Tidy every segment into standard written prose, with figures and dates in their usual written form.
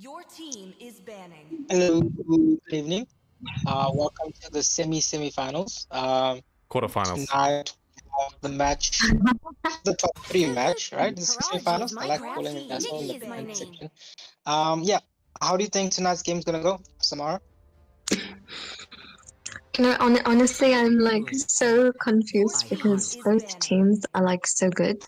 Your team is banning. Hello, good evening. Welcome to the semi-finals. Quarterfinals. Tonight we have the match, the top three match, right? The semi-finals. I like calling it that so in the comment section. Yeah. How do you think tonight's game is gonna go, Samara? Honestly, I'm like so confused because both teams are like so good.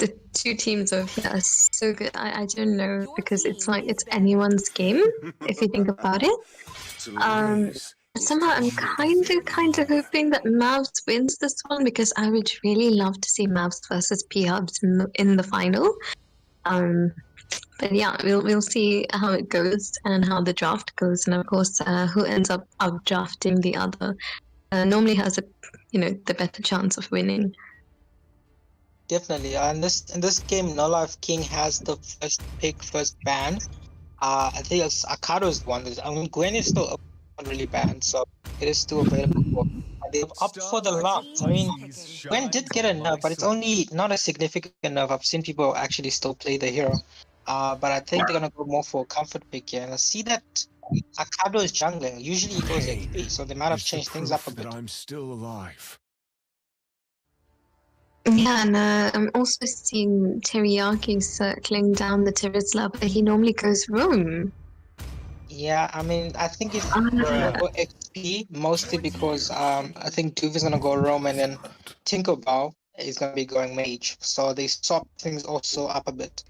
The two teams over here are so good. I don't know because it's like it's anyone's game if you think about it. Somehow I'm kind of hoping that Mavs wins this one because I would really love to see Mavs versus P-Hubs in the final. But yeah, we'll see how it goes and how the draft goes, and of course, who ends up out drafting the other normally has the better chance of winning. Definitely. In this game, NoLifeKing has the first pick, first ban. I think it's Akado's one. I mean, Gwen is still not really banned, so it is still available. They've opted for the Lance. I mean, Gwen did get a nerf, but it's only not a significant nerf. I've seen people actually still play the hero. But I think they're gonna go more for a comfort pick here. And I see that Akado is jungling. Usually he goes XP, so they might have changed things up a bit. I'm still alive. Yeah, and I'm also seeing Teriyaki circling down the Terizla, but he normally goes roam. Yeah, I mean, I think if go XP, mostly because I think Doof is gonna go roam and then Tinkerbell is gonna be going mage. So they swap things also up a bit.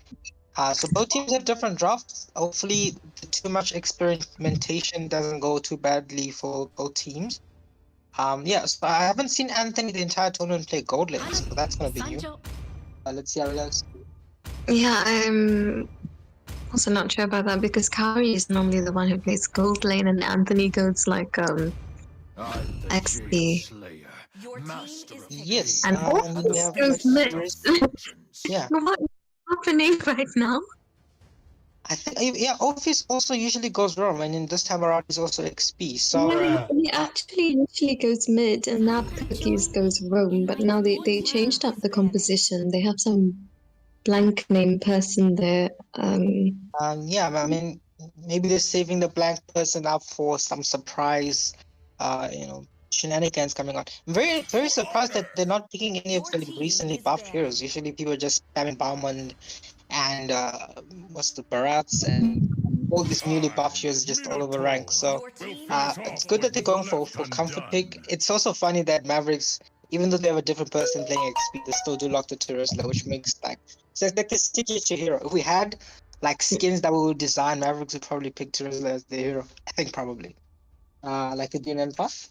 So both teams have different drafts. Hopefully, too much experimentation doesn't go too badly for both teams. Yeah, so I haven't seen Anthony the entire tournament play gold lane, so that's gonna be new. Let's see how it goes. Yeah, I'm also not sure about that because Kari is normally the one who plays gold lane, and Anthony goes like XP. Yes, And we have goes mid. Yeah. What's happening right now? I think Office also usually goes roam, and in this time around is also XP. So yeah, he actually usually goes mid, and now Cookies goes roam. But now they changed up the composition. They have some blank name person there. yeah, I mean, maybe they're saving the blank person up for some surprise, shenanigans coming on. I'm very, very surprised that they're not picking any of the recently buffed heroes. Usually people are just spamming Bauman and what's the Barats and all these newly buffed heroes just all over rank. So it's good that they're going for comfort pick. It's also funny that Mavericks, even though they have a different person playing XP, they still do lock the Terizla, which makes it's like a signature hero. If we had like skins that we would design, Mavericks would probably pick Terizla as their hero. I think probably. Like they do in buff.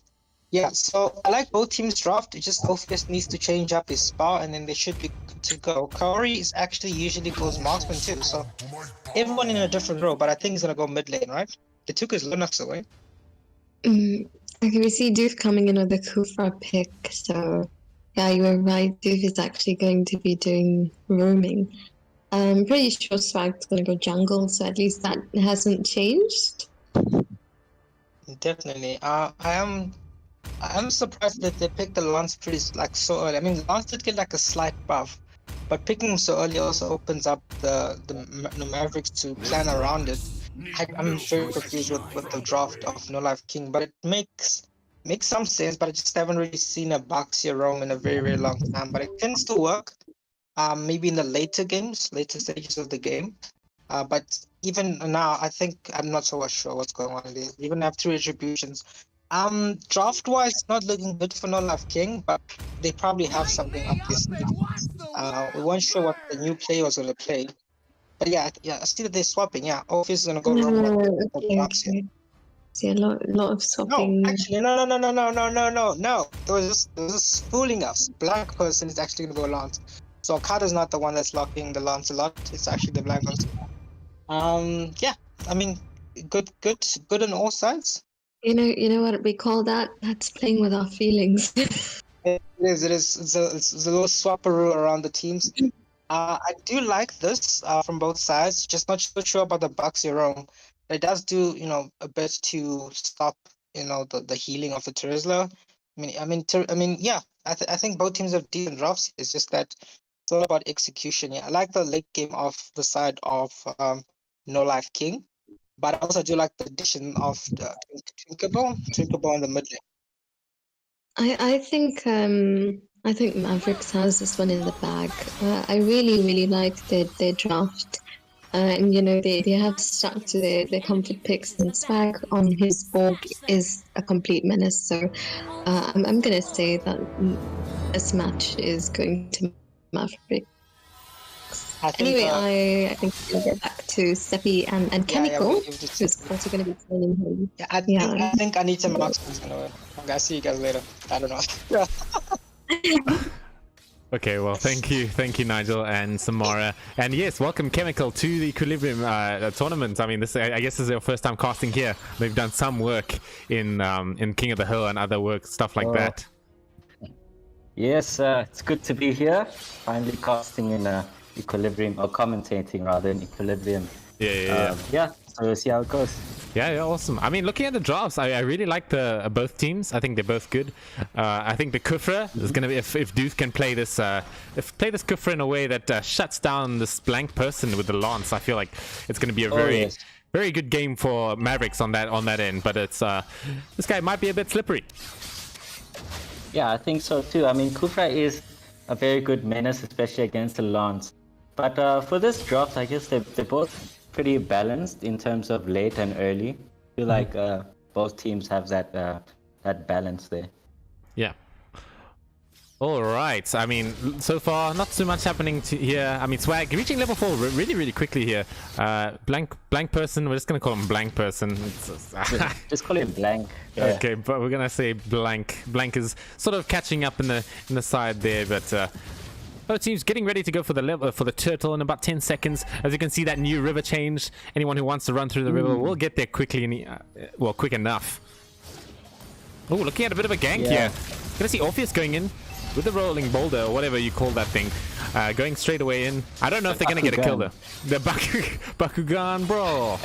Yeah, so I like both teams' draft. It just Ophius needs to change up his spell, and then they should be good to go. Kaori is actually usually goes marksman too, so everyone in a different role, but I think he's gonna go mid lane, right? They took his Linux away. Okay, we see Doof coming in with a Kufra pick, so yeah, you were right. Doof is actually going to be doing roaming. I'm pretty sure Swag's gonna go jungle, so at least that hasn't changed. Definitely. I'm surprised that they picked the Lance pretty so early. I mean, Lance did get like a slight buff, but picking him so early also opens up the Mavericks to plan around it. I'm very confused with the draft of NoLifeKing, but it makes some sense. But I just haven't really seen a Baxia roam in a very, very long time. But it can still work. Maybe in the later stages of the game. But even now, I think I'm not so sure what's going on. They even have 3 attributions. Draft-wise, not looking good for NoLifeKing, but they probably have something up this. We weren't sure what the new player was going to play. But yeah, I see that they're swapping. Yeah, Office is going to go wrong. Okay. See a lot of swapping. No, actually, no. They were just fooling us. Black person is actually going to go Lance. So Okada's not the one that's locking the Lance a lot. It's actually the black person. Yeah, I mean, good on all sides. You know what we call that? That's playing with our feelings. It is. It's a little swapperoo around the teams. I do like this from both sides. Just not so sure about the Bucks your own. It does do a bit to stop the healing of the Terizla. Yeah. I think both teams have decent drafts. It's just that It's all about execution. Yeah, I like the late game of the side of NoLifeKing, but I also do like the addition of the Twinkable in the mid lane. I think Mavericks has this one in the bag. I really like their draft. And they have stuck to their comfort picks, and Swag on his board is a complete menace. So I'm gonna say that this match is going to Mavericks. Anyway, I think we'll get back to Seppi and Chemical, who's also going to be training him. Yeah, I think Anita Marksman's gonna win. I'll see you guys later. I don't know. Okay, well, thank you, Nigel and Samara, and yes, welcome Chemical to the Equilibrium tournament. I mean, I guess this is your first time casting here. They've done some work in King of the Hill and other work stuff like that. Yes, it's good to be here. Finally casting in Equilibrium, or commentating rather in Equilibrium. Yeah. So we'll see how it goes. Yeah, awesome. I mean, looking at the drafts, I really like the both teams. I think they're both good. I think the Kufra is going to be, if Doof can play this Kufra in a way that shuts down this blank person with the lance, I feel like it's going to be a very good game for Mavericks on that end. But it's this guy might be a bit slippery. Yeah, I think so too. I mean, Kufra is a very good menace, especially against the lance. But for this draft, I guess they're both pretty balanced in terms of late and early. I feel like both teams have that balance there. Yeah. All right. I mean, so far not too much happening here. I mean, Swag reaching level 4 really quickly here. Blank person. We're just gonna call him Blank person. Just call him Blank. Yeah. Okay, but we're gonna say Blank. Blank is sort of catching up in the side there, but. Both teams getting ready to go for the turtle in about 10 seconds. As you can see, that new river change. Anyone who wants to run through the river will get there quickly, quick enough. Oh, looking at a bit of a gank here. Gonna see Orpheus going in with the rolling boulder, or whatever you call that thing. Going straight away in. I don't know if they're gonna get a kill though. The Bakugan, bro.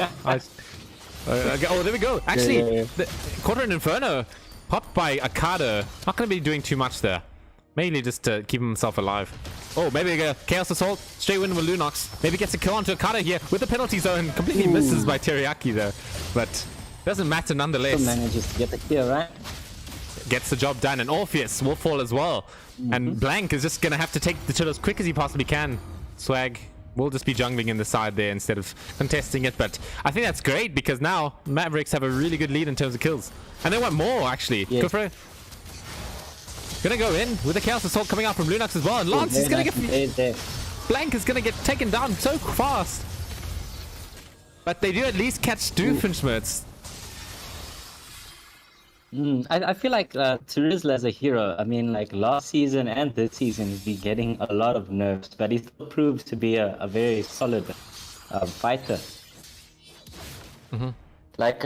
Oh, there we go. Actually, the Quarter Inferno popped by Akada. Not gonna be doing too much there. Mainly just to keep himself alive. Oh, maybe a Chaos Assault. Straight win with Lunox. Maybe gets a kill onto Akada here with the penalty zone. Completely misses by Teriyaki though. But doesn't matter nonetheless. Still manages to get the kill, right? Gets the job done. And Orpheus will fall as well. And Blank is just going to have to take the turtle as quick as he possibly can. Swag will just be jungling in the side there instead of contesting it. But I think that's great because now Mavericks have a really good lead in terms of kills. And they want more actually. Yeah. Kufra gonna go in with the Chaos Assault coming out from Lunox as well, and Lance is gonna get Blank is gonna get taken down so fast. But they do at least catch Doofenshmirtz. I feel like Terizla as a hero, I mean, like last season and this season, he's been getting a lot of nerfs, but he still proves to be a very solid fighter. Like,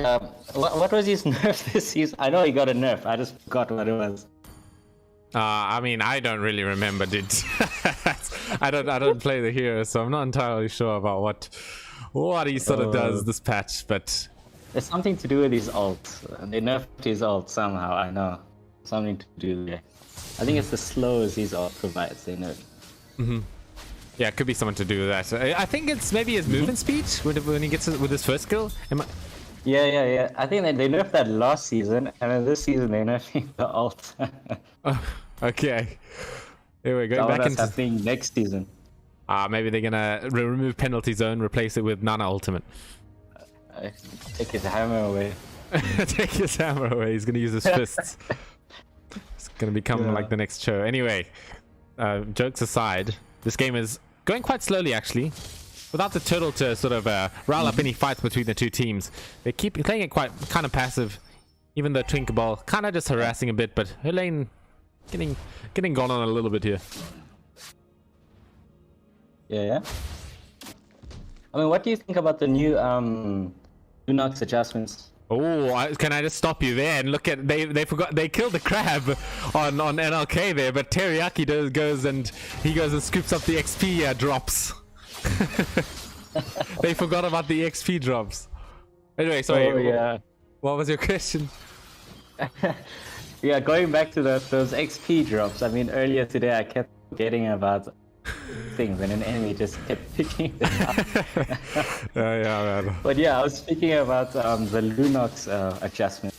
what was his nerf this season? I know he got a nerf, I just forgot what it was. I mean, I don't really remember, dude. I don't play the hero, so I'm not entirely sure about what he sort of does this patch, but there's something to do with his ult. They nerfed his ult somehow, I know. Something to do there. I think it's the slows his ult provides, they nerf. Yeah, it could be something to do with that. I think it's maybe his movement speed when he gets it with his first skill. Yeah. I think they nerfed that last season, and then this season they're nerfing the ult. Okay. Here we go. Back into happening next season. Maybe they're gonna remove penalty zone, replace it with Nana Ultimate. Take his hammer away. Take his hammer away. He's gonna use his fists. It's gonna become like the next show. Anyway, jokes aside, this game is going quite slowly actually. Without the turtle to sort of rile up any fights between the two teams, they keep playing it kind of passive. Even though Twinkable kind of just harassing a bit, but her lane getting gone on a little bit here. Yeah. I mean, what do you think about the new Lunox adjustments? Oh, can I just stop you there and look at they killed the crab on NLK there, but Teriyaki goes and scoops up the XP drops. They forgot about the XP drops. Anyway, sorry. Oh, yeah. What was your question? Yeah, going back to those XP drops. I mean, earlier today I kept forgetting about thing when an enemy just kept picking them up. Yeah, man. But yeah, I was speaking about the Lunox adjustments.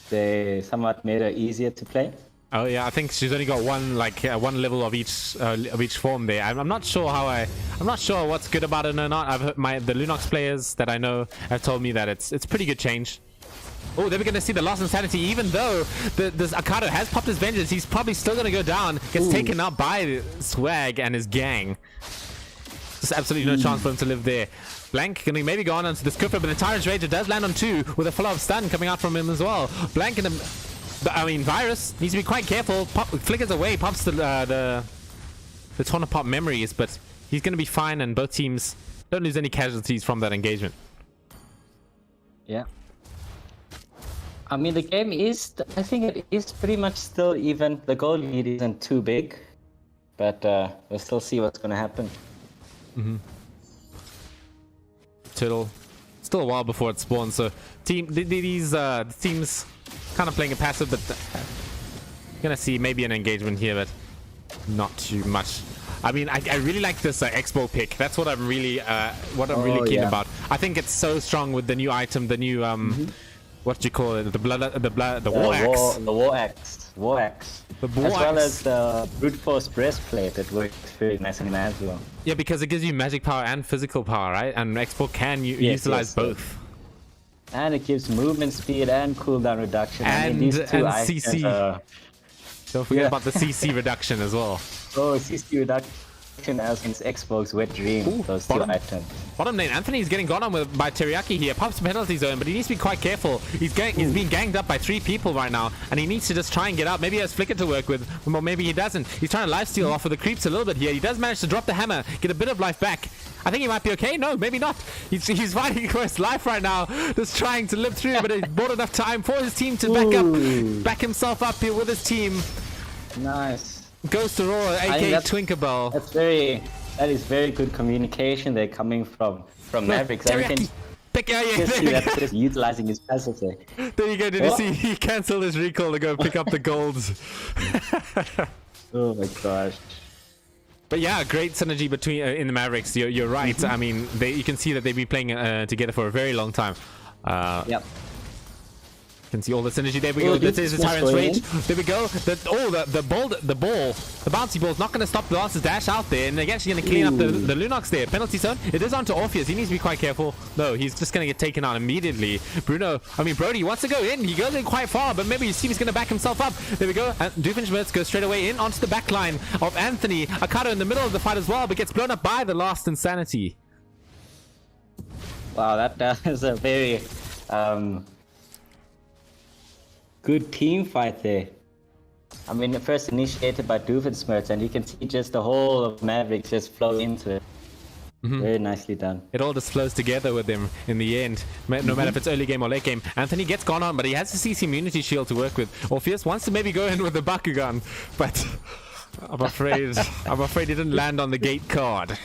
They somewhat made it easier to play. Oh yeah, I think she's only got one one level of each form there. I'm not sure I'm not sure what's good about it or not. I've heard the Lunox players that I know have told me that it's pretty good change. Oh, then we're going to see the lost insanity. Even though this Akato has popped his vengeance, he's probably still going to go down. Gets taken out by Swag and his gang. There's absolutely no chance for him to live there. Blank can maybe go on onto this Kufra, but the Tyrant's Rager does land on 2 with a follow-up stun coming out from him as well. Blank and Virus needs to be quite careful. Flickers away, pops the Taunt Pop memories, but he's going to be fine, and both teams don't lose any casualties from that engagement. Yeah. I mean, the game is, I think it is pretty much still even. The goal lead isn't too big, but we'll still see what's going to happen. Turtle, still a while before it spawns, so these teams kind of playing a passive, but gonna see maybe an engagement here, but not too much. I mean, I really like this Expo pick. That's what I'm really keen about. I think it's so strong with the new item, the new what do you call it? The war axe. The war axe. War axe. The war as well axe. as the brute force breastplate. It works very nice and as well. Yeah, because it gives you magic power and physical power, right? And Expo can utilize both. And it gives movement speed and cooldown reduction. And, I mean, these two CC. Don't forget about the CC reduction as well. Oh, CC reduction as in Xbox Wet Dream. Those two items. Bottom lane, Anthony's getting gone on by Teriyaki here. Pops penalty zone, but he needs to be quite careful. He's being ganged up by 3 people right now, and he needs to just try and get up. Maybe he has Flicker to work with, or maybe he doesn't. He's trying to lifesteal off of the creeps a little bit here. He does manage to drop the hammer, get a bit of life back. I think he might be okay. No, maybe not. He's fighting for his life right now, just trying to live through, but he's bought enough time for his team to back himself up here with his team. Nice. Goes to Aurora, aka Twinkerbell. That is very good communication. They're coming from Mavericks. Teriyaki. Just utilizing his passive there. There you go. Did you see? He cancelled his recall to go pick up the golds. Oh my gosh. But yeah, great synergy between in the Mavericks. You're right. I mean, you can see that they've been playing together for a very long time. Yep. Can see all the synergy. There we go. This is the Tyrant's Rage. There we go. The bouncy ball is not going to stop the Lance's dash out there, and they're actually going to clean up the Lunox there. Penalty zone. It is onto Orpheus. He needs to be quite careful. No, he's just going to get taken out immediately. Brody wants to go in. He goes in quite far, but maybe you see he's going to back himself up. There we go. Doofenshmirtz goes straight away in onto the back line of Anthony. Akato in the middle of the fight as well, but gets blown up by the last insanity. Wow, that is a very good team fight there. I mean, first initiated by Doofenshmirtz, and you can see just the whole of Mavericks just flow into it. Very nicely done. It all just flows together with him in the end, no matter if it's early game or late game. Anthony gets gone on, but he has the CC immunity shield to work with. Orpheus wants to maybe go in with the Bakugan, but I'm afraid he didn't land on the gate card.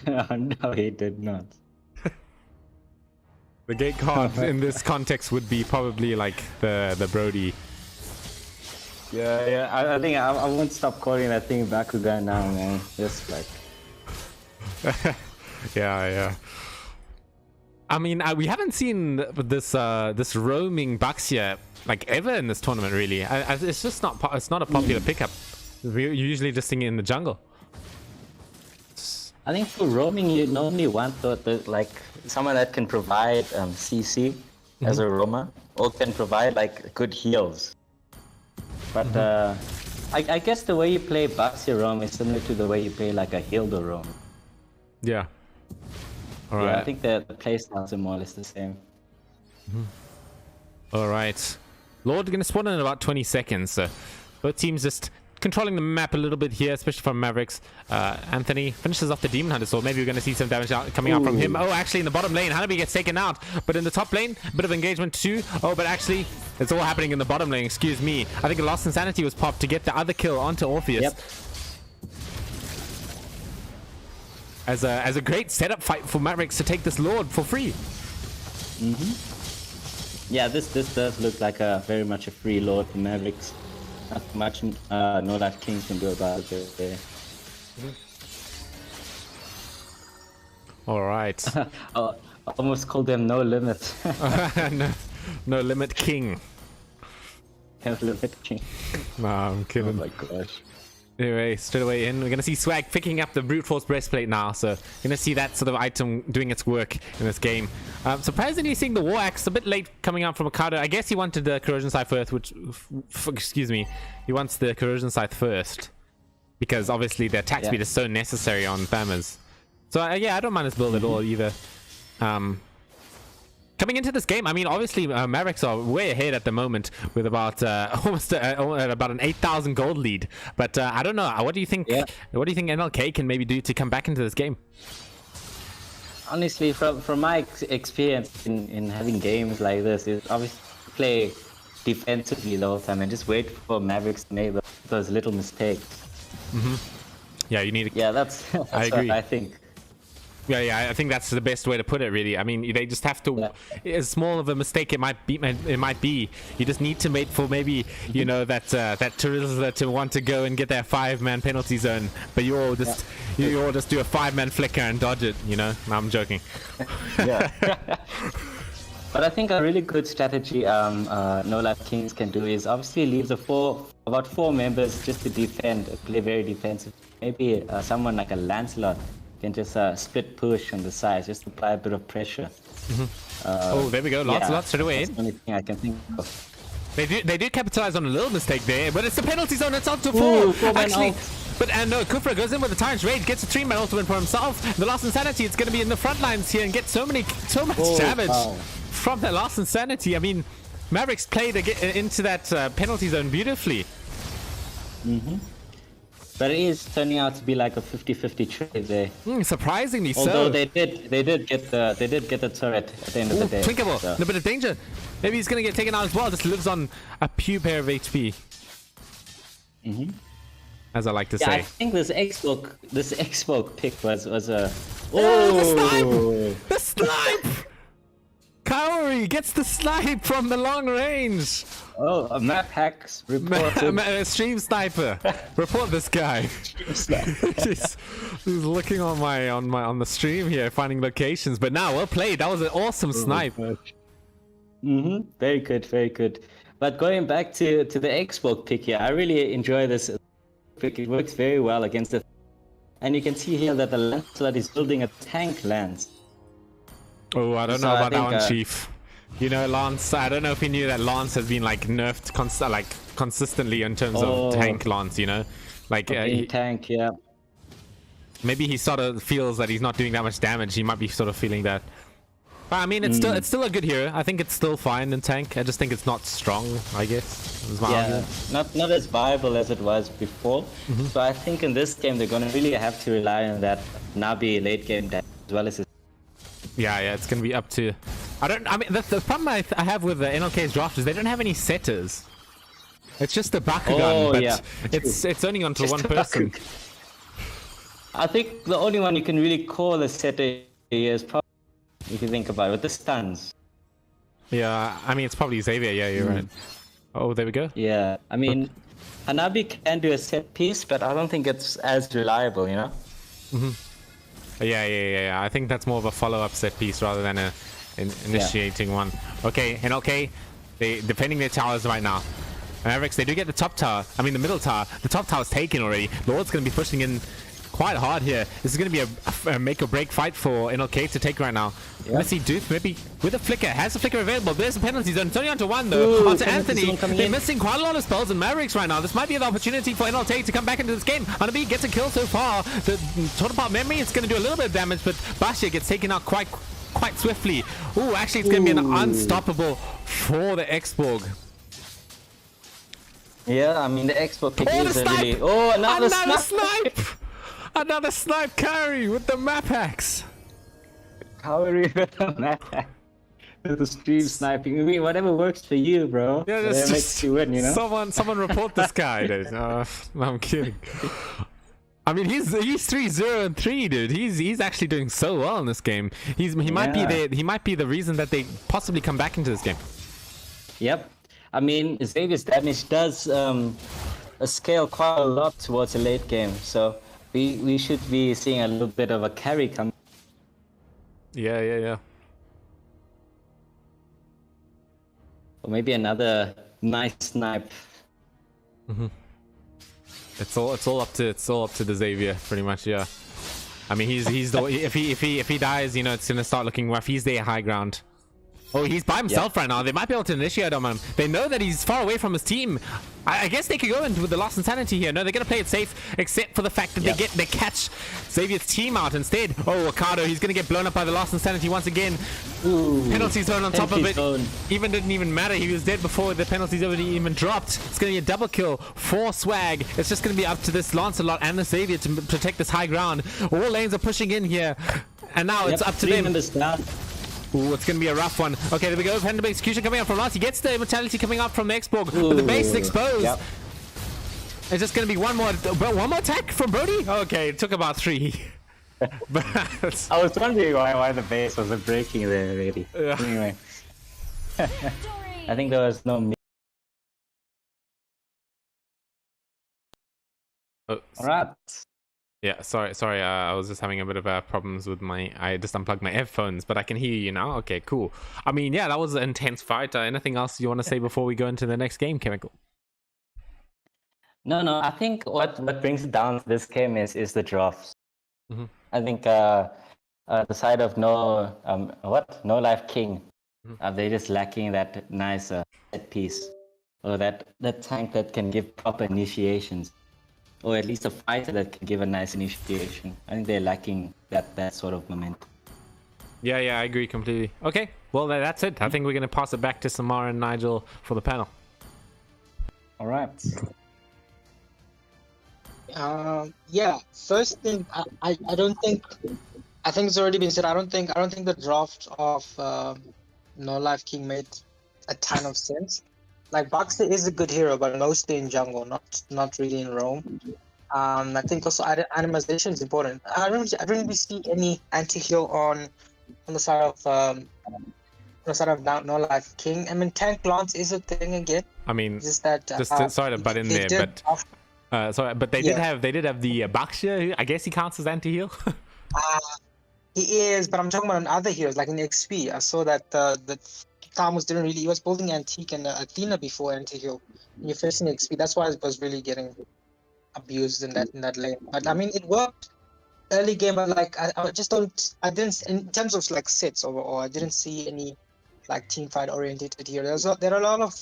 No, he did not. The gate card in this context would be probably like the Brody. Yeah. I think I won't stop calling that thing Bakugan now, man. Just like. Yeah. I mean, we haven't seen this roaming Baxia like ever in this tournament, really. It's just not. It's not a popular pickup. We're usually just seeing it in the jungle. I think for roaming, you normally want like someone that can provide CC as a roamer, or can provide like good heals. But I guess the way you play Baxia roam is similar to the way you play like a Hilda roam. Yeah. All right. Yeah, I think the playstyles are more or less the same. All right. Lord going to spawn in about 20 seconds. So both teams just controlling the map a little bit here, especially from Mavericks. Anthony finishes off the Demon Hunter, so maybe we're going to see some damage coming out from him. Oh, actually in the bottom lane, Hanabi gets taken out, but in the top lane, a bit of engagement too. Oh, but actually, it's all happening in the bottom lane, excuse me. I think a Lost Insanity was popped to get the other kill onto Orpheus. Yep. As a great setup fight for Mavericks to take this Lord for free. Yeah, this does look like very much a free Lord for Mavericks. Not much NoLifeKing can do about it there. All right. I almost called them No Limit. No limit king. No Limit King. No, I'm Oh kidding. my gosh. Anyway, straight away in, we're gonna see Swag picking up the brute force breastplate now, so gonna see that sort of item doing its work in this game. Surprisingly, seeing the war axe a bit late coming out from Okada. I guess he wanted the corrosion scythe first, excuse me, he wants the corrosion scythe first because obviously the attack speed is so necessary on farmers. So yeah, I don't mind this build at all either. Coming into this game, I mean, obviously Mavericks are way ahead at the moment with about almost about an 8,000 gold lead. But I don't know. What do you think? Yeah. What do you think NLK can maybe do to come back into this game? Honestly, from my experience in having games like this, is obviously play defensively the whole time and just wait for Mavericks to make those little mistakes. Yeah, you need. Yeah, that's I agree. what I think. Yeah, I think that's the best way to put it. Really, I mean, they just have to. As small of a mistake it might be. You just need to wait for maybe that Terizla to want to go and get their 5-man penalty zone, but you all just do a 5-man flicker and dodge it. No, I'm joking. Yeah. But I think a really good strategy NoLifeKings can do is obviously leave about 4 members just to defend, play very defensive. Maybe someone like a Lancelot can just split push on the sides, just apply a bit of pressure. Oh, there we go. Lots straight away. That's the only thing I can think of. They do capitalize on a little mistake there, but it's the penalty zone. It's up to 4. Ooh, 4-man Actually, ult. but no, Kufra goes in with the Tyrant's Rage, gets a 3-man ultimate for himself. The Lost Insanity, it's going to be in the front lines here and get so much damage from that Lost Insanity. I mean, Mavericks played into that penalty zone beautifully. But it is turning out to be like a 50-50 trade there. Surprisingly so. Although they did get the turret at the end of the day. Twinkable, so. in a bit of danger. Maybe he's gonna get taken out as well. Just lives on a few pair of HP. As I like to say. I think this X-Smoke pick was a. The snipe! Kaori gets the snipe from the long range. Oh, a map hacks reported. Stream sniper, report this guy. he's looking on the stream here, finding locations. But now, well played. That was an awesome snipe. Very good, very good. But going back to the X-Smoke pick here, I really enjoy this pick. It works very well against the. And you can see here that the Lancelot is building a tank lance. Oh, I don't know about that one, Chief. Lance, I don't know if he knew that Lance has been nerfed consistently in terms of tank Lance, Tank, yeah. Maybe he sort of feels that he's not doing that much damage. He might be sort of feeling that. But I mean, it's still a good hero. I think it's still fine in tank. I just think it's not strong, I guess. Is my argument. Not as viable as it was before. So I think in this game they're gonna really have to rely on that Nabi late game damage as well as his. Yeah, it's gonna be up to. The problem I have with the NLK's draft is they don't have any setters. It's just a Bakugan, but it's only onto one person. I think the only one you can really call a setter is probably, if you think about it, with the stuns. Yeah, I mean it's probably Xavier. Yeah, you're right. Oh, there we go. Yeah, I mean, Hanabi can do a set piece, but I don't think it's as reliable, Yeah. I think that's more of a follow-up set piece rather than an initiating one. Okay, NLK, they defending their towers right now. Mavericks, they do get the top tower. I mean, the middle tower. The top tower's taken already. Lord's going to be pushing in quite hard here. This is going to be a make-or-break fight for NLK to take right now. Let's see Doof maybe with a flicker. Has a flicker available. There's a penalty zone. It's only onto 1 though. Onto Anthony. They're missing quite a lot of spells in Mavericks right now. This might be the opportunity for NLK to come back into this game. Hanabi gets a kill so far. The total part memory is going to do a little bit of damage, but Bashir gets taken out quite swiftly. Ooh, actually it's going to be an unstoppable for the X-Borg. Yeah, I mean the X-Borg pick is the really. Another snipe! Another snipe carry with the map hacks. Kaori with the map hack. With the stream sniping. I mean, whatever works for you, bro. Yeah, whatever makes you win, Someone report this guy, dude. No, I'm kidding. I mean, he's 3-0-3, dude. He's actually doing so well in this game. He might be the reason that they possibly come back into this game. Yep. I mean, Xavier's damage does scale quite a lot towards the late game. So we should be seeing a little bit of a carry come. Yeah. Or maybe another nice snipe. It's all up to the Xavier, pretty much. Yeah. I mean, he's the if he dies, you know, it's gonna start looking rough. He's there high ground. Oh, he's by himself right now. They might be able to initiate on him. They know that he's far away from his team. I guess they could go in with the Lost Insanity here. No, they're going to play it safe, except for the fact that they catch Xavier's team out instead. Oh, Ricardo, he's going to get blown up by the Lost Insanity once again. Ooh, penalty zone on top of it. zone. Didn't even matter. He was dead before the penalty zone even dropped. It's going to be a double kill for Swag. It's just going to be up to this Lancelot and the Xavier to protect this high ground. All lanes are pushing in here. And now it's up to them. Ooh, it's going to be a rough one. Okay, there we go. Phantom Execution coming up from Lance. He gets the Immortality coming up from the Xborg. But the base is exposed. Yep. It's just going to be one more attack from Brody? Okay, it took about 3. But I was wondering why the base wasn't breaking there already. Anyway. I think there was no... Alright. Yeah, sorry. I was just having a bit of problems with I just unplugged my headphones, but I can hear you now. Okay, cool. I mean, yeah, that was an intense fight. Anything else you want to say before we go into the next game, Chemical? No. I think what brings it down to this game is the drafts. I think the side of NoLifeKing, they're just lacking that nice set piece, or that tank that can give proper initiations. Or at least a fighter that can give a nice initiation. I think they're lacking that sort of momentum. Yeah, I agree completely. Okay, well, that's it. I think we're going to pass it back to Samara and Nigel for the panel. All right. Yeah. First thing, I don't think. I think it's already been said. I don't think the draft of NoLifeKing made a ton of sense. Like, Boxer is a good hero, but mostly in jungle, not really in roam. I think also animation is important. I don't really see any anti-heal on the side of NoLifeKing. I mean, tank lance is a thing again. I mean, just that. Sorry to butt in there, but they did have the Baxia, who I guess he counts as anti-heal. He is, but I'm talking about on other heroes, like in XP. I saw that the Thamus didn't really. He was building Antique and Athena before anti-heal. When you're facing XP, that's why it was really getting abused in that lane. But I mean, it worked early game, but like I just don't. I didn't, in terms of like sets or I didn't see any like team fight oriented here. There are a lot of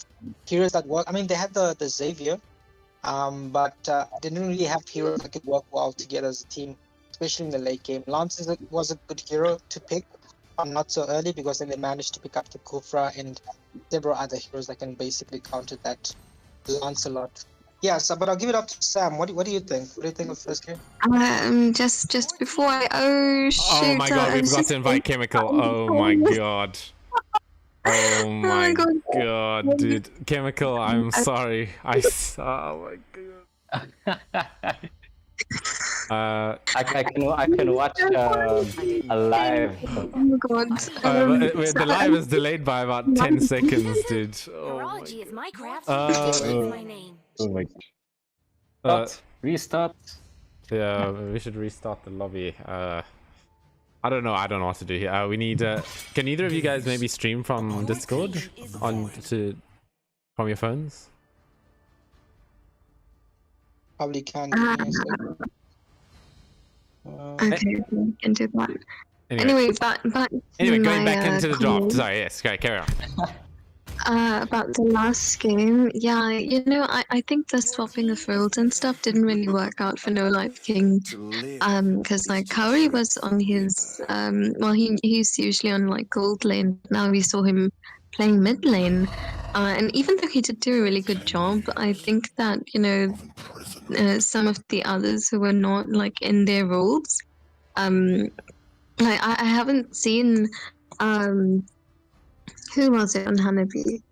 heroes that work. I mean, they had the Xavier, but they didn't really have heroes that could work well together as a team, especially in the late game. Lance was a good hero to pick. Not so early, because then they managed to pick up the Kufra and several other heroes that can basically counter that Lancelot. Yeah, so but I'll give it up to Sam. What do you think? What do you think of the first game? Just before oh shoot! Oh my god, we've got to invite Chemical. Oh my god. Oh my god, dude. Chemical, I'm sorry. Oh my god. I can watch a live. Oh my god. The live is delayed by about 10 seconds, dude. Horology is my craft. My name. Oh my god. Restart. Yeah, we should restart the lobby. I don't know what to do here. We need. Can either of you guys maybe stream from Discord from your phones? Probably can. Okay, we can do that. Anyway, back going back into the draft. Sorry, yes, carry on. About the last game, yeah, I think the swapping of roles and stuff didn't really work out for NoLifeKing, because like Kauri was on his, he's usually on like gold lane. Now we saw him playing mid lane, and even though he did do a really good job, I think that some of the others who were not like in their roles, like I haven't seen who was it on Hanabi?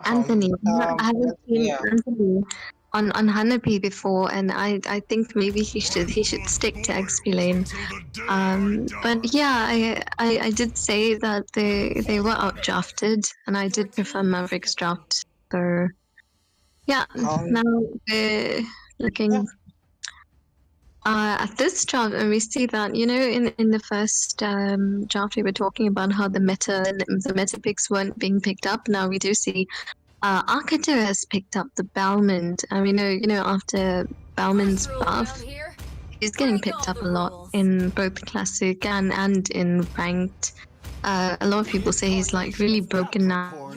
Anthony. I haven't seen Anthony on Hanabi before, and I think maybe he should stick to XP lane. But yeah, I did say that they were outdrafted, and I did prefer Mavericks draft. So yeah, now they're looking. At this draft, and we see that in the first draft we were talking about how the meta picks weren't being picked up. Now we do see Arcata has picked up the Balmond, and we know after Balmond's buff, he's getting picked up a lot in both classic and in ranked. A lot of people say he's like really broken now,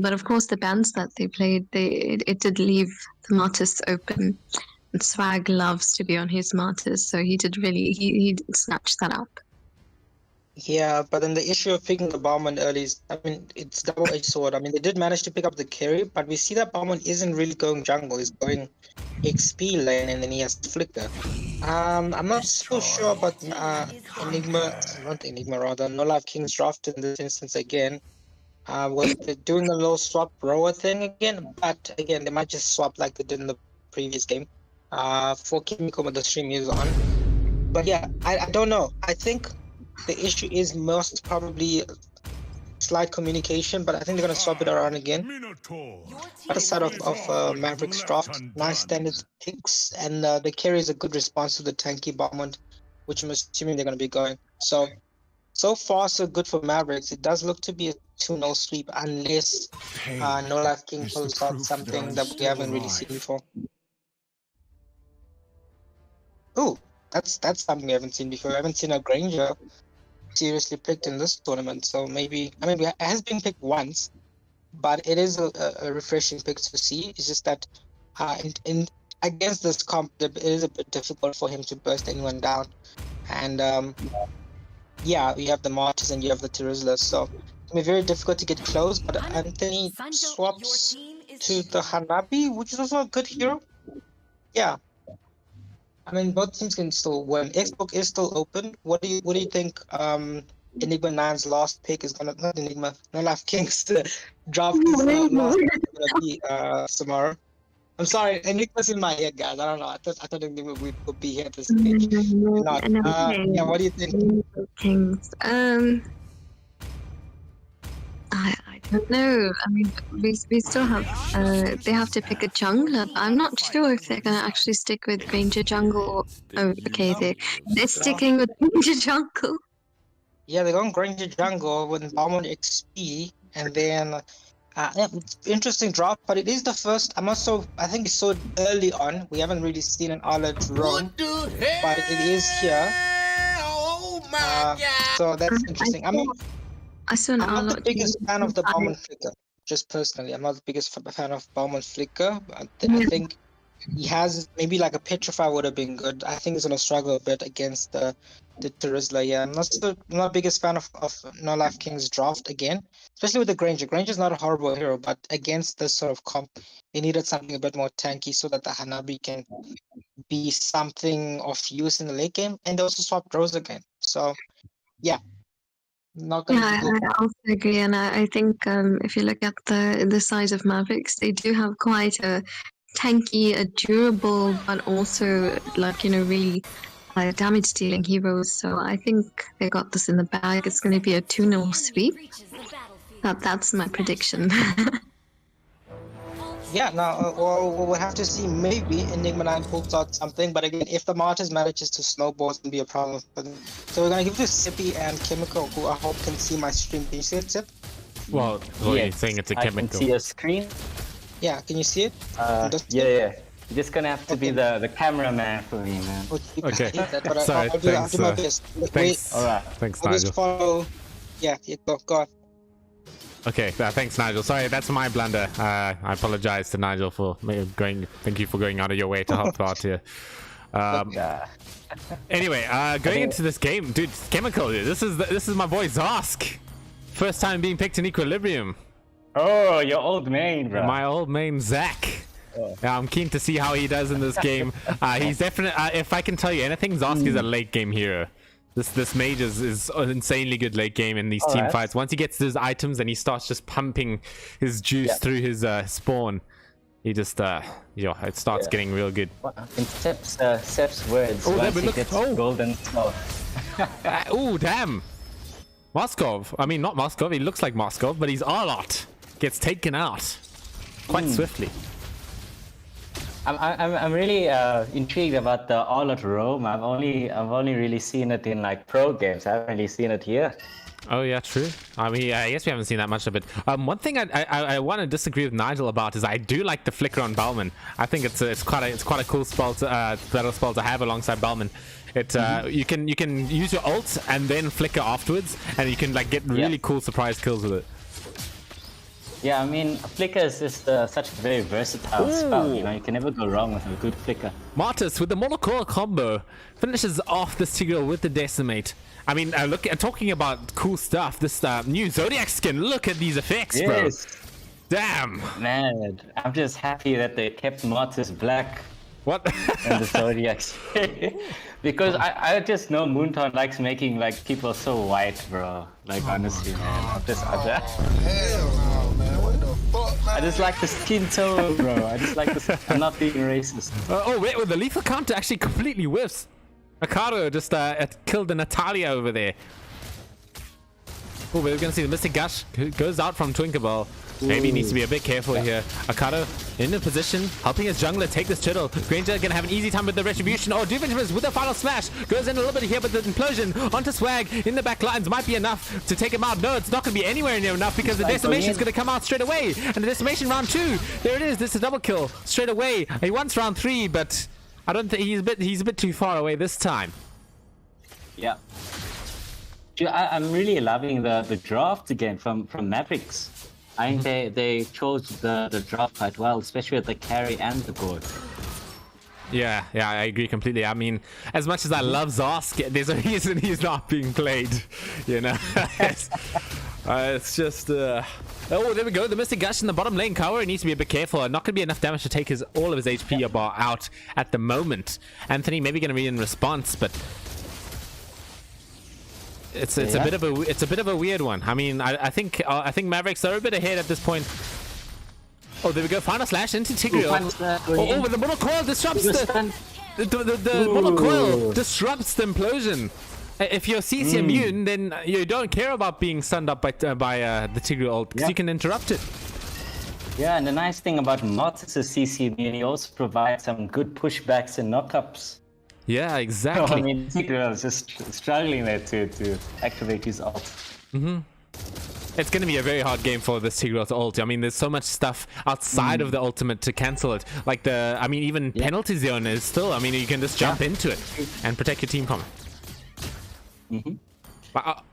but of course the bans that they played, it did leave the Martyrs open. And Swag loves to be on his Martyrs, so he snatched that up. Yeah, but then the issue of picking the Bauman early is, I mean, it's double-edged sword. I mean, they did manage to pick up the carry, but we see that Bauman isn't really going jungle. He's going XP lane, and then he has Flicker. I'm not so sure about NoLifeKing's draft in this instance again. With doing a little swap rower thing again, but again, they might just swap like they did in the previous game. For Kimiko when the stream is on. But yeah, I don't know. I think the issue is most probably slight communication, but I think they're going to swap it around again. Other side of Mavericks draft, nice standard picks, and the carry is a good response to the tanky Bombard, which I'm assuming they're going to be going. So far, so good for Mavericks. It does look to be a 2-0 sweep, unless NoLifeKing pulls out something that we haven't really seen before. Oh, that's something we haven't seen before. I haven't seen a Granger seriously picked in this tournament, so maybe, I mean, it has been picked once, but it is a refreshing pick to see. It's just that in against this comp, it is a bit difficult for him to burst anyone down, and yeah, you have the Martyrs and you have the Terizla, so it's be very difficult to get close. But Anthony swaps to the Hanabi, which is also a good hero. Yeah. I mean, both teams can still win. Xbox is still open. What do you think? Enigma 9's last pick is gonna, not Enigma, NoLifeKing's draft is gonna be tomorrow. I'm sorry, Enigma's in my head, guys. I don't know. I thought Enigma would be here at this stage. Not. Yeah, what do you think? Kings. I don't know. I mean, we still have. They have to pick a jungler. I'm not sure if they're gonna actually stick with Granger jungle. Oh, okay. They're sticking with Granger jungle. Yeah, they're going Granger jungle with Balmond XP, and then yeah, it's interesting drop. But it is the first. I think it's so early on. We haven't really seen an Arlet roam, but it is here. Oh my God! So that's interesting. I'm not the biggest fan of the Bauman Flicker, just personally. I'm not the biggest fan of Bauman Flicker. I think he has maybe like a Petrify would have been good. I think he's gonna struggle a bit against the Terizla. Yeah, I'm not the biggest fan of NoLifeKing's draft again, especially with the Granger. Granger's not a horrible hero, but against this sort of comp, they needed something a bit more tanky so that the Hanabi can be something of use in the late game. And they also swapped Rose again. So yeah. I also agree, and I think if you look at the size of Mavericks, they do have quite a tanky, a durable, but also really damage dealing heroes. So I think they got this in the bag. It's going to be a 2-0 sweep. That's my prediction. Yeah, now we'll have to see. Maybe Enigma 9 pulls out something, but again, if the Martyrs manages to snowball, it's gonna be a problem for them. So we're gonna give it to Sippy and Chemical, who I hope can see my stream. Can you see it, Sip? Well, you're saying it's a Chemical. I can see your screen. Yeah, can you see it? Yeah. You're just gonna have to be the cameraman for me, man. Okay. Sorry, I'll do my best. Thanks. All right. Thanks, I'll Nigel. just follow. Yeah, go on. Okay, thanks, Nigel. Sorry, that's my blunder. I apologize to Nigel for going. Thank you for going out of your way to help out here. Anyway, going into this game, dude, Chemical. This is my boy Zosk. First time being picked in Equilibrium. Oh, your old main, bro. My old main Zach. Oh. I'm keen to see how he does in this game. He's definitely. If I can tell you anything, Zosk is a late game hero. This mage is an insanely good late game in these team fights. Once he gets his items and he starts just pumping his juice through his spawn, he just it starts getting real good. In Sep's words, once he gets golden snow. Oh damn! Moskov. I mean, not Moskov. He looks like Moskov, but he's Arlot. Gets taken out quite swiftly. I'm really intrigued about the all-out roam. I've only really seen it in like pro games. I haven't really seen it here. Oh yeah, true. I mean, I guess we haven't seen that much of it. One thing I want to disagree with Nigel about is I do like the flicker on Bellman. I think it's quite a cool spell battle spell to have alongside Bellman. It you can use your ult and then flicker afterwards, and you can like get really cool surprise kills with it. Yeah, I mean, flicker is just such a very versatile spell. You know, you can never go wrong with a good flicker. Martis with the Mortal Coil combo finishes off this Tigreal with the Decimate. I mean, look, talking about cool stuff, this new Zodiac skin, look at these effects, bro. Damn. Man, I'm just happy that they kept Mortis black. What? And the Zodiac skin. Because I just know Moonton likes making like people so white, bro. Like honestly, man. I just like the skin tone, bro. I just like the I'm not being racist. Oh wait, well, the lethal counter actually completely whiffs. Akaro just killed the Natalia over there. Oh, we're gonna see the Mystic Gush goes out from Twinkerbell. Maybe he needs to be a bit careful here. Akaro in the position, helping his jungler take this turtle. Granger gonna have an easy time with the retribution. Oh, Doofenshmirtz with the final smash goes in a little bit here, but the implosion onto Swag in the back lines might be enough to take him out. No, it's not gonna be anywhere near enough because the decimation is gonna come out straight away. And the decimation round 2, there it is. This is a double kill straight away. He wants round 3, but I don't think he's a bit too far away this time. Yeah. I'm really loving the draft again from Mavericks. I think they chose the draft quite well, especially with the carry and the board. Yeah, I agree completely. I mean, as much as I love Zosk, there's a reason he's not being played, you know. It's just oh, there we go. The Mystic Gush in the bottom lane. Kawa needs to be a bit careful. Not going to be enough damage to take all of his HP bar out at the moment. Anthony maybe going to be in response, but it's a bit of a weird one. I mean, I think Mavericks are a bit ahead at this point. Oh, there we go. Final slash into Tigreal. Oh, but the Mortal Coil disrupts the Mortal Coil disrupts the implosion. If you're CC immune, then you don't care about being stunned up by the Tigreal ult because you can interrupt it. Yeah, and the nice thing about Mortis is CC immune, he also provides some good pushbacks and knockups. Yeah, exactly. I mean, Tigreal is just struggling there to activate his ult. It's going to be a very hard game for this Tigreal to ult. I mean, there's so much stuff outside of the ultimate to cancel it. Like even penalty zone is still, I mean, you can just jump into it and protect your team from it. But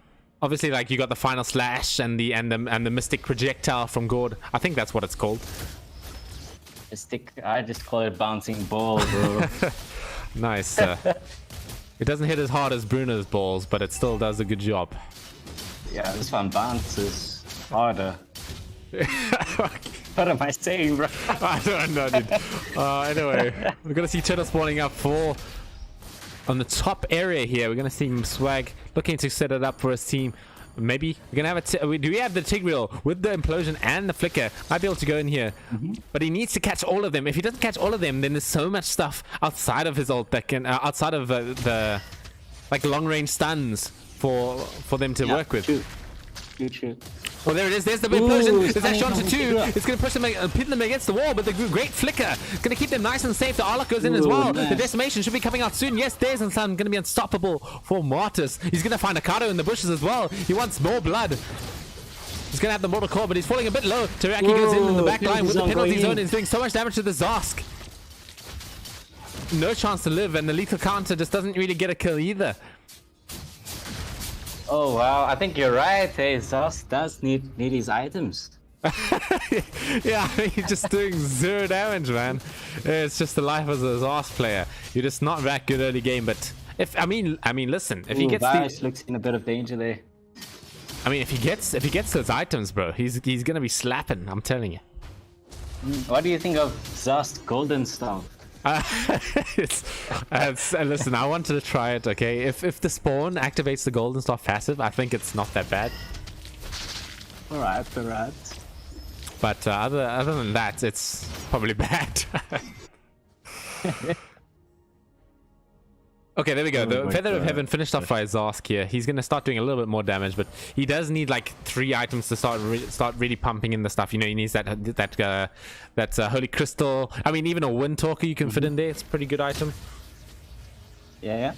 obviously, like, you got the final slash and the mystic projectile from Gord. I think that's what it's called. I just call it bouncing ball, bro. Nice. It doesn't hit as hard as Bruno's balls, but it still does a good job. Yeah, this one bounces harder. What am I saying, bro? I don't know, dude. Anyway, we're gonna see Turtle spawning up on the top area here. We're gonna see Swag looking to set it up for his team. Maybe we're gonna have do we have the Tigreal with the implosion and the flicker? Might be able to go in here, but he needs to catch all of them. If he doesn't catch all of them, then there's so much stuff outside of his ult that can outside of the like long range stuns for them to work with. True. Oh, there it is. There's the implosion. There's actually onto 2. It's going to push them, pin them against the wall, but the great flicker is going to keep them nice and safe. The Arlok goes in as well. Nice. The decimation should be coming out soon. Yes, there's and some going to be unstoppable for Martis. He's going to find Akado in the bushes as well. He wants more blood. He's going to have the Mortal Core, but he's falling a bit low. Teriyaki goes in the back line with the penalty zone. He's doing so much damage to the Zosk. No chance to live, and the lethal counter just doesn't really get a kill either. Oh wow, I think you're right. Hey, Zosk does need his items. Yeah, he's just doing 0 damage, man. It's just the life as a Zosk player. You're just not that good early game, but I mean, listen, if he gets Varus looks in a bit of danger there. I mean, if he gets those items, bro, he's gonna be slapping. I'm telling you. What do you think of Zosk Golden Staff? Listen, I wanted to try it. Okay, if the spawn activates the golden staff passive, I think it's not that bad. All right. But other than that, it's probably bad. Okay, there we go. Oh The my Feather of God. Heaven finished off by Zarsk here. He's going to start doing a little bit more damage, but he does need like 3 items to start really pumping in the stuff. You know, he needs that Holy Crystal. I mean, even a Wind Talker you can fit in there. It's a pretty good item. Yeah.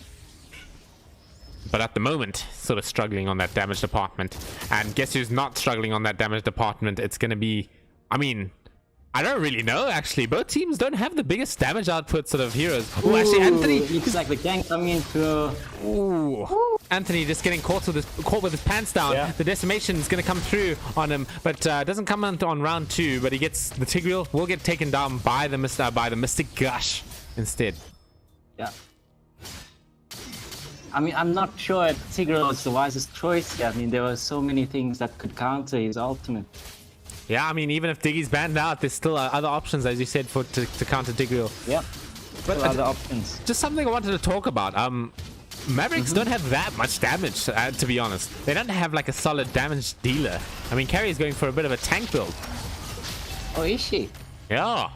But at the moment, sort of struggling on that damage department. And guess who's not struggling on that damage department? It's going to be... I mean... I don't really know, actually. Both teams don't have the biggest damage output sort of heroes. Oh, actually, Anthony... Looks like the gang coming in through. Ooh. Anthony just getting caught with his pants down. Yeah. The decimation is going to come through on him, but doesn't come on round 2. But he gets the Tigreal will get taken down by the Mystic Gush instead. Yeah. I mean, I'm not sure Tigreal was the wisest choice here. I mean, there were so many things that could counter his ultimate. Yeah, I mean, even if Diggy's banned out, there's still other options, as you said, to counter Tigreal. Yep. But Other options. Just something I wanted to talk about. Mavericks don't have that much damage, to be honest. They don't have like a solid damage dealer. I mean, Carrie is going for a bit of a tank build. Oh, is she? Yeah.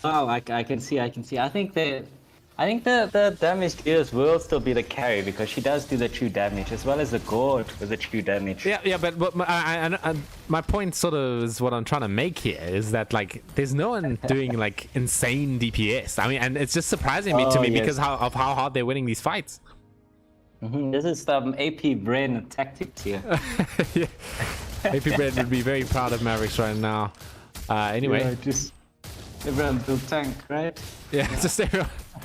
Oh, I can see. I think the damage dealers will still be the carry because she does do the true damage as well as the Gord with the true damage. Yeah, but my point sort of is what I'm trying to make here is that like there's no one doing like insane DPS. I mean, and it's just surprising to me because of how hard they're winning these fights. This is AP brain tactics here. Yeah. AP Bread would be very proud of Mavericks right now. Anyway. Yeah, just everyone build tank, right? Yeah, just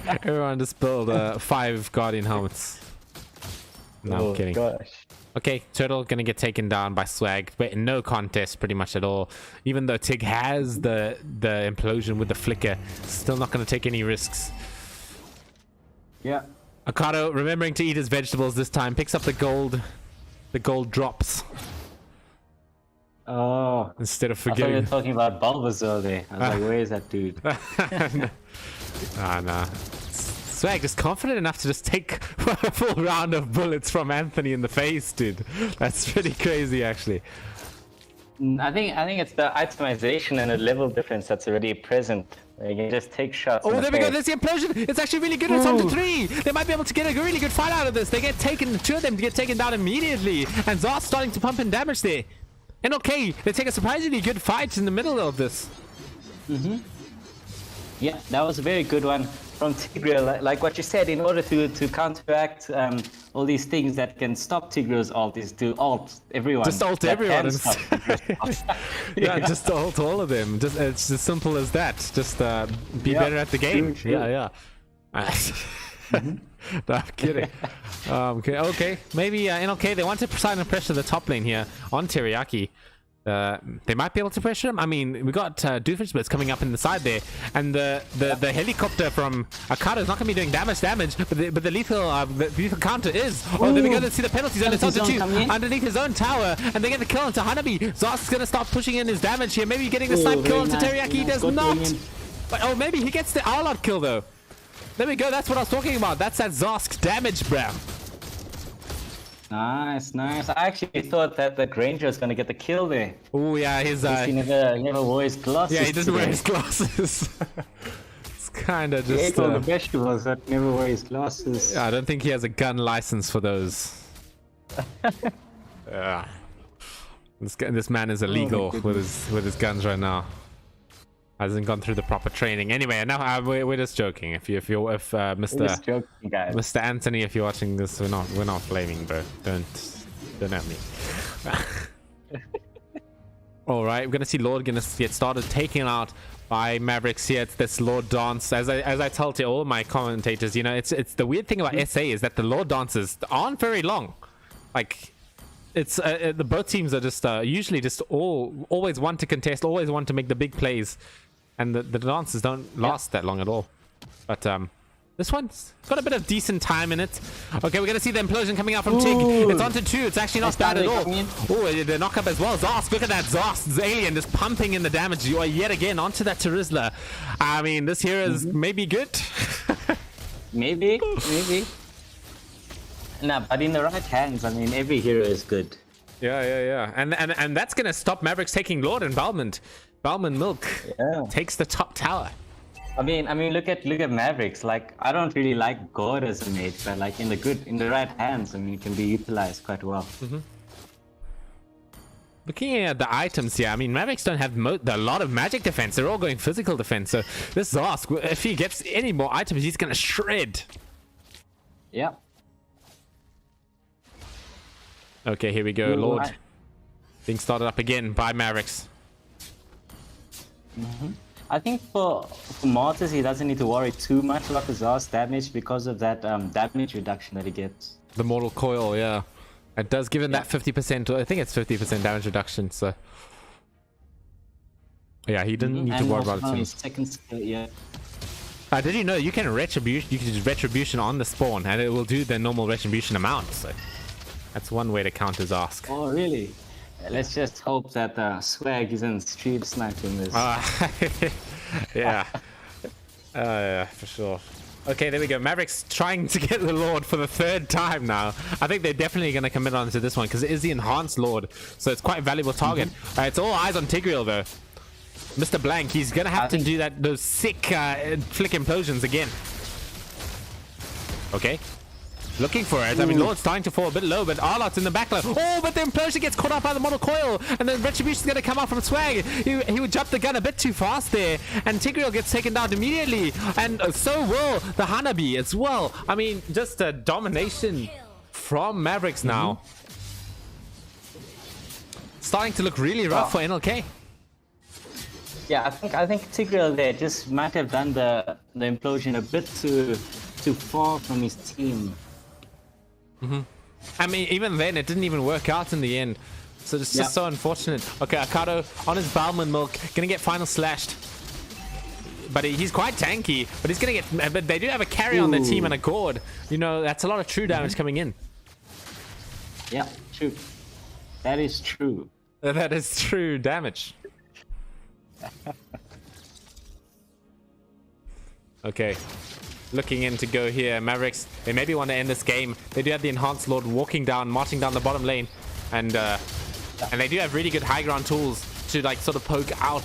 everyone just build 5 Guardian helmets. No, I'm kidding. Gosh. Okay, Turtle gonna get taken down by Swag, but in no contest pretty much at all. Even though Tig has the implosion with the flicker, still not gonna take any risks. Yeah. Ocado, remembering to eat his vegetables this time, picks up the gold drops Oh. instead of I thought you forgetting. were talking about Bulbasaur there. I was like, where is that dude? Nah. Swag just confident enough to just take a full round of bullets from Anthony in the face, dude. That's pretty crazy, actually. I think it's the itemization and the level difference that's already present. You can just take shots. Oh, there we go. There's the implosion. It's actually really good. It's on to 3. They might be able to get a really good fight out of this. They get taken, 2 of them get taken down immediately. And Zar's starting to pump in damage there. And okay, they take a surprisingly good fight in the middle of this. Yeah, that was a very good one from Tigreal. Like what you said, in order to counteract all these things that can stop Tigreal's ult is to ult everyone. Just ult that everyone. can stop Tigreal's ult. Yeah, just ult all of them. Just it's as simple as that. Just be Yeah, better at the game. true. Yeah. No, I'm kidding. Okay. Maybe NLK, they want to try and pressure the top lane here on Teriyaki. They might be able to pressure him. I mean, we got Doofenshmirtz coming up in the side there, and the helicopter from Akata is not going to be doing damage, but the lethal counter is. Oh, there we go. Let's see the penalty zone. It's on to 2 underneath his own tower, and they get the kill into Hanabi. Zarsk is going to start pushing in his damage here. Maybe getting the snipe kill into Teriyaki. He does not. But maybe he gets the Ourlot kill though. There we go. That's what I was talking about. That's that Zarsk damage, bruh. Nice. I actually thought that the Granger was gonna get the kill there. Oh yeah, his He never wore his glasses. yeah, he doesn't wear today. his glasses. It's kind of He just. ate all the vegetables that never wear his glasses. I don't think he has a gun license for those. Yeah. This man is illegal with his guns right now. Hasn't gone through the proper training. Anyway, now we're just joking. If Mr. Just joking, guys. Mr. Anthony, if you're watching this, we're not blaming, bro. Don't at me. All right, we're gonna see Lord gonna get started taken out by Mavericks here. It's this Lord dance. As I tell to all my commentators, it's the weird thing about SA is that the Lord dances aren't very long. Like, it's the both teams are just usually just always want to contest, always want to make the big plays, and the dances don't last that long at all. But this one's got a bit of decent time in it. Okay, we're gonna see the implosion coming out from Tig. It's on to 2. It's actually not bad at all. Oh, the knock up as well. Zarsk, look at that. Zarsk's alien just pumping in the damage yet again onto that Terizla. I mean, this hero is maybe good. Maybe. Nah, but in the right hands, I mean, every hero is good. Yeah. And that's gonna stop Mavericks taking Lord and Balmond. Balmond Milk takes the top tower. I mean, look at Mavericks. Like, I don't really like God as a mage, but like in the right hands, I mean, it can be utilized quite well. Looking at the items here, I mean, Mavericks don't have a lot of magic defense. They're all going physical defense. So this Zask, if he gets any more items, he's gonna shred. Yeah. Okay, here we go, Ooh, Lord. Being started up again by Mavericks. I think for Mortis, he doesn't need to worry too much about the Zast damage because of that damage reduction that he gets. The Mortal Coil, yeah. It does give him that 50%, I think it's 50% damage reduction, so... Yeah, he didn't need to worry about it too much. Second skill, yeah. Did you know you can use Retribution on the spawn and it will do the normal Retribution amount, so... That's one way to counter Zask. Oh, really? Let's just hope that Swag isn't stream sniping this. Yeah. Yeah, for sure. Okay, there we go. Mavericks trying to get the Lord for the 3rd time now. I think they're definitely going to commit on to this one because it is the enhanced Lord, so it's quite a valuable target. It's all eyes on Tigreal though. Mr. Blank, he's going to have to do those sick flick implosions again. Okay. Looking for it. I mean, Lord's starting to fall a bit low, but Arlot's in the back line. Oh, but the implosion gets caught up by the Mortal Coil, and then Retribution's going to come out from Swag. He would jump the gun a bit too fast there, and Tigreal gets taken down immediately, and so will the Hanabi as well. I mean, just a domination from Mavericks now. Starting to look really rough for NLK. Yeah, I think Tigreal there just might have done the implosion a bit too far from his team. I mean, even then, it didn't even work out in the end. So it's just so unfortunate. Okay, Akato on his Balman milk, gonna get final slashed. But he's quite tanky, but he's gonna get... But they do have a carry on their team and a Gord. You know, that's a lot of true damage coming in. Yeah, true. That is true. That is true damage. Okay. Looking in to go here. Mavericks, they maybe want to end this game. They do have the enhanced Lord marching down the bottom lane, and they do have really good high ground tools to like sort of poke out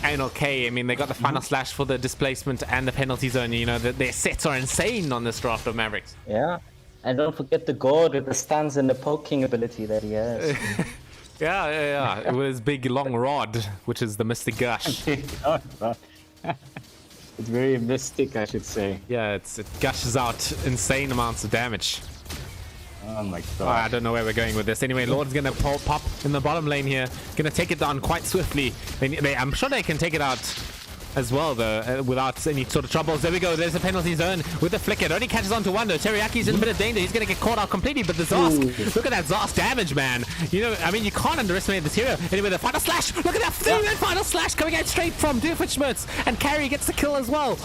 NLK. I mean, they got the final slash for the displacement and the penalty zone. You know, their sets are insane on this draft of Mavericks. Yeah, and don't forget the God with the stuns and the poking ability that he has. yeah. With his big long rod, which is the Mystic Gush. It's very mystic, I should say. Yeah, it gushes out insane amounts of damage. Oh my god. I don't know where we're going with this. Anyway, Lord's gonna pop in the bottom lane here. Gonna take it down quite swiftly. I'm sure they can take it out as well, though, without any sort of troubles. There we go. There's a penalty zone with the flicker. It only catches on to one, though. Teriyaki's in a bit of danger. He's going to get caught out completely, but the Zask, look at that Zask damage, man. You know, I mean, you can't underestimate this hero. Anyway, the final slash. Look at that final slash coming out straight from Doofenshmirtz. And Carry gets the kill as well.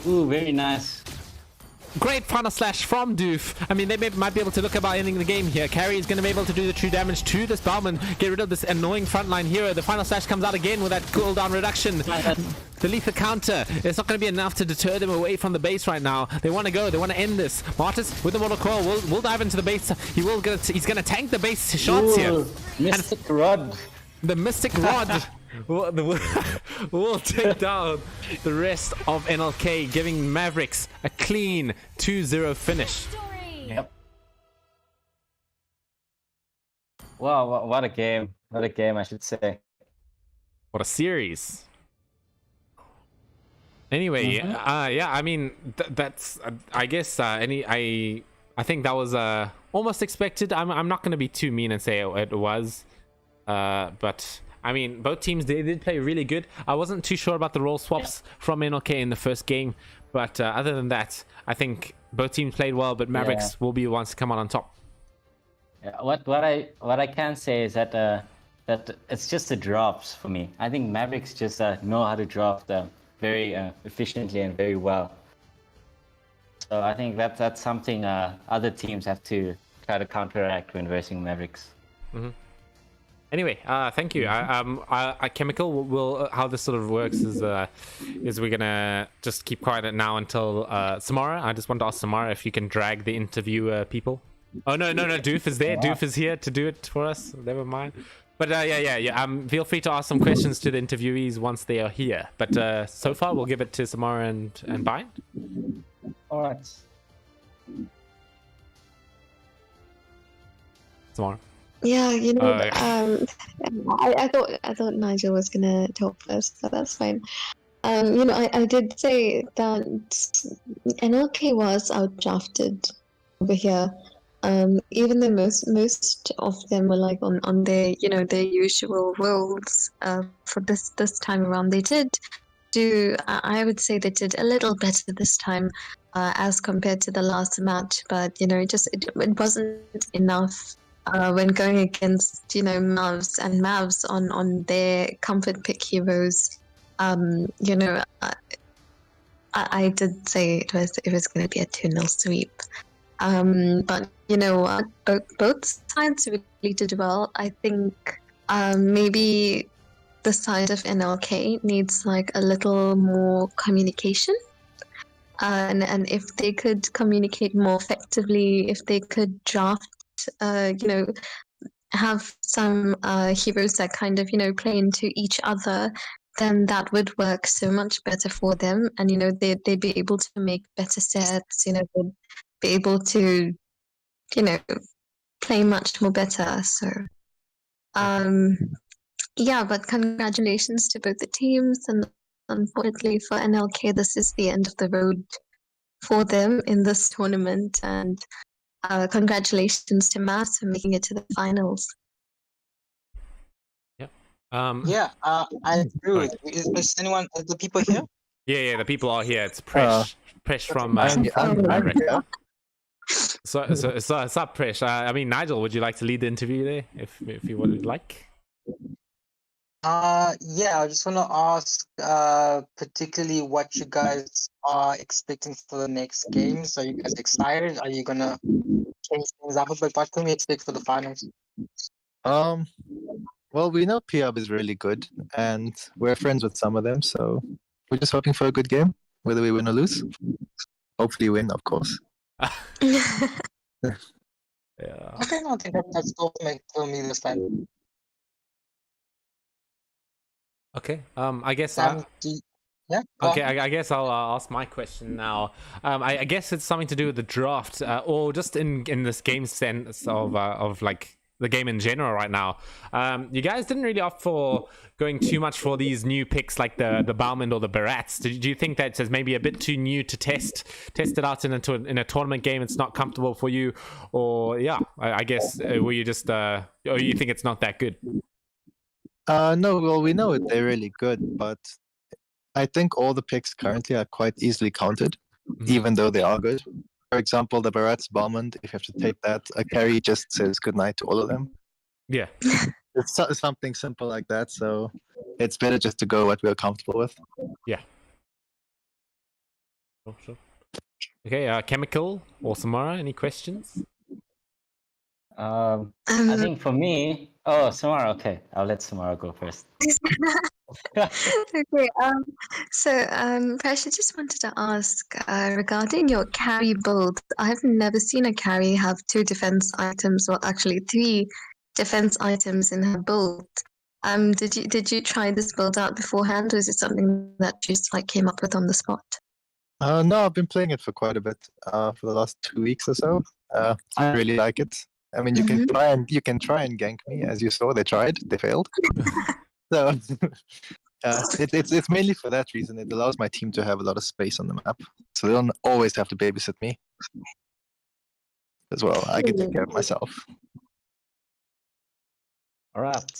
Ooh, very nice. Great final slash from Doof. I mean, they might be able to look about ending the game here. Carry is going to be able to do the true damage to this Bauman. Get rid of this annoying frontline hero. The final slash comes out again with that cooldown reduction. Delete the counter. It's not going to be enough to deter them away from the base right now. They want to go. They want to end this. Martis with the Mortal Coil will dive into the base. He's going to tank the base shots here. Mystic Rod. The Mystic Rod. We'll take down the rest of NLK, giving Mavericks a clean 2-0 finish. Yep. Wow, what a game. What a game, I should say. What a series. Anyway, yeah, I mean, that's, I guess, I think that was almost expected. I'm not going to be too mean and say it was, but... I mean, both teams, they did play really good. I wasn't too sure about the role swaps from NLK in the first game. But other than that, I think both teams played well, but Mavericks will be the ones to come out on top. Yeah, what I can say is that that it's just the drops for me. I think Mavericks just know how to drop them very efficiently and very well. So I think that's something other teams have to try to counteract when versing Mavericks. Anyway, thank you. Chemical will how this sort of works is we're gonna just keep quiet now until Samara. I just want to ask Samara if you can drag the interview people. Oh no, Doof is there. Doof is here to do it for us. Never mind. But yeah. Feel free to ask some questions to the interviewees once they are here. But so far, we'll give it to Samara and Bind. All right. Samara. Yeah, Oh, I thought Nigel was gonna talk first, so that's fine. I did say that NLK was outdrafted over here. Even though most of them were like on their their usual roles for this time around, they did do. I would say they did a little better this time as compared to the last match, but it wasn't enough. When going against Mavs on their comfort pick heroes, I did say it was going to be a 2-0 sweep. But you know what? Both sides really did well. I think maybe the side of NLK needs like a little more communication. And if they could communicate more effectively, if they could draft, have some heroes that kind of play into each other, then that would work so much better for them. And they'd be able to make better sets. They'd be able to play much more better. So yeah, but congratulations to both the teams, and unfortunately for NLK, this is the end of the road for them in this tournament. And congratulations to Mass for making it to the finals. Yep. I agree with you. Is anyone, the people here? Yeah, the people are here. It's Presh from Mavericks. So it's up, Presh. I mean, Nigel, would you like to lead the interview there, if you would like? Yeah, I just want to ask, particularly what you guys are expecting for the next games. Are you guys excited? Are you gonna change things up? But what can we expect for the finals? Well, we know P-Hub is really good, and we're friends with some of them, so we're just hoping for a good game, whether we win or lose. Hopefully win, of course. Yeah. Okay, no, I think that's all for me this time. Okay. I guess. Sam, yeah. Okay, I guess I'll ask my question now. I guess it's something to do with the draft, or just in this game sense of like the game in general right now. You guys didn't really opt for going too much for these new picks like the Balmond or the Barats. Do you think that it's maybe a bit too new to test it out in a tournament game? It's not comfortable for you, or yeah, I guess were you just or you think it's not that good? No, well, we know it. They're really good, but I think all the picks currently are quite easily counted, even though they are good. For example, the Barats Balmond, if you have to take that, a carry just says goodnight to all of them. Yeah. It's something simple like that, so it's better just to go what we're comfortable with. Yeah. Sure. Okay, Chemical or Samara, any questions? I think for me, Samara, okay. I'll let Samara go first. Okay. Prash, I just wanted to ask regarding your carry build. I've never seen a carry have 2 defense items, or actually 3 defense items in her build. Did you try this build out beforehand, or is it something that you just like came up with on the spot? No, I've been playing it for quite a bit for the last 2 weeks or so. I really like it. I mean, you can try and gank me, as you saw. They tried, they failed. So it's mainly for that reason. It allows my team to have a lot of space on the map, so they don't always have to babysit me. As well, I can take care of myself. All right.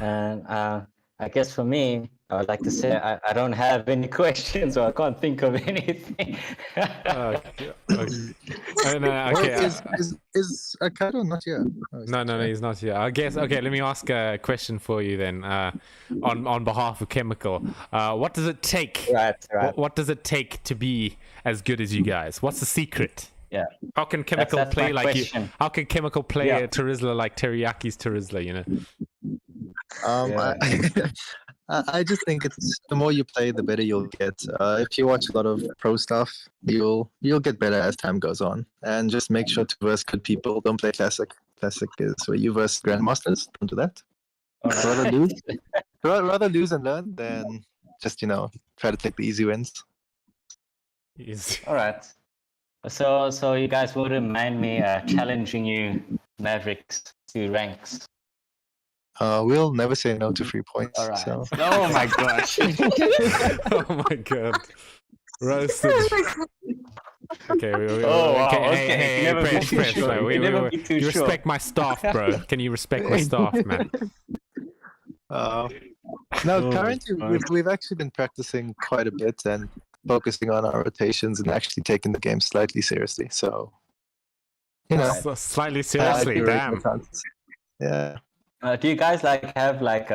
And I guess for me, I would like to say I don't have any questions, or I can't think of anything. Okay. Is Akado not here? No, he's not here. I guess. Okay, let me ask a question for you then. On behalf of Chemical, what does it take? Right. What does it take to be as good as you guys? What's the secret? Yeah. How can Chemical that's play my like question. you? How can Chemical play a Terizla like Teriyaki's Terizla? I just think it's the more you play, the better you'll get. If you watch a lot of pro stuff, you'll get better as time goes on. And just make sure to verse good people. Don't play classic. Classic is where you verse grandmasters. Don't do that. Rather lose, rather lose and learn than just try to take the easy wins. Yes. All right. So you guys wouldn't mind me challenging you, Mavericks, to ranks? We'll never say no to free points. All right. So. Oh my gosh. Oh my god. Roasted. Okay, wow, okay. Hey, Never be press, too press, sure. bro. You never be too You sure. respect my staff, bro. Can you respect my staff, man? No, Oh, currently fuck. we've actually been practicing quite a bit and focusing on our rotations and actually taking the game slightly seriously. So, Slightly seriously, give it a damn. chance. Yeah. Do you guys have like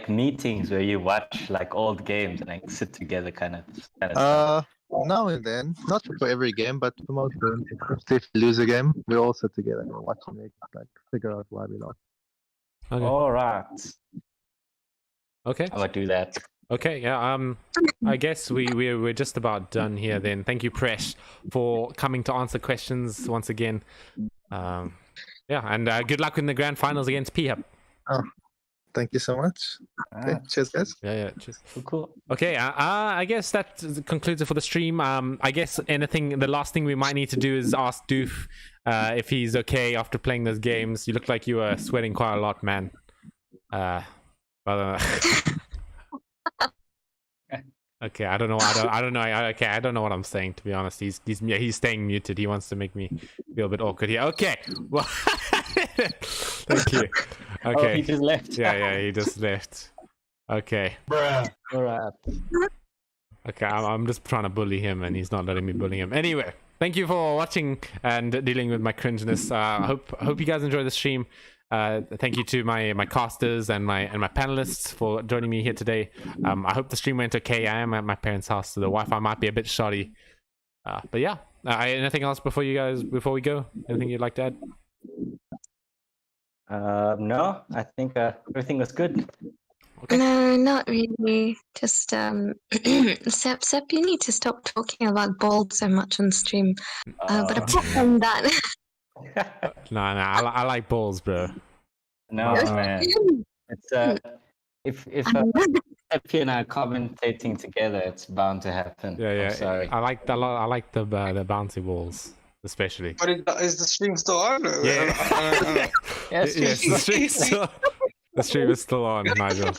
meetings where you watch like old games and like sit together kind of stuff? Now and then, not for every game, but for most games. If we lose a game, we all sit together and watch and figure out why we lost. Okay. All right. Okay. I would do that. Okay, yeah, I guess we're just about done here then. Thank you, Presh, for coming to answer questions once again. Yeah, and good luck in the grand finals against P-Hub. Oh, thank you so much. Okay, cheers, guys. Yeah, cheers. Cool. Okay, I guess that concludes it for the stream. I guess the last thing we might need to do is ask Doof if he's okay after playing those games. You look like you were sweating quite a lot, man. Okay, I don't know. I don't know. Okay, I don't know what I'm saying, to be honest. He's staying muted. He wants to make me feel a bit awkward here. Okay, well, thank you. Okay, Oh, he just left. yeah, he just left. Okay, Bruh. All right. okay, I'm just trying to bully him, and he's not letting me bully him. Anyway, thank you for watching and dealing with my cringeness. I hope you guys enjoy the stream. Thank you to my casters and my panelists for joining me here today. I hope the stream went okay. I am at my parents' house, so the Wi-Fi might be a bit shoddy. But yeah, anything else before we go? Anything you'd like to add? No, I think everything was good. Okay. No, not really. Just Sep, you need to stop talking about balls so much on stream. But apart from that, No, I like balls, bro. No, man. It's if Peppy and I are commentating together, it's bound to happen. Yeah. I'm sorry. I like the bouncy balls, especially. But is the stream still on? Yeah. Yes, Yes, the stream is still on, Nigel.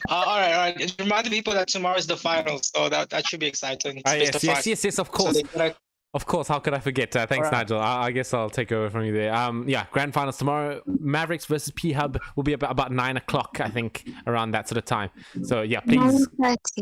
All right. Just remind the people that tomorrow is the final, so that should be exciting. It's best of five. Yes, of So course. they gotta- Of course, how could I forget? Thanks, Alright. Nigel. I guess I'll take over from you there. Yeah, grand finals tomorrow. Mavericks versus P-Hub will be about 9 o'clock, I think, around that sort of time. So yeah, please 9:30.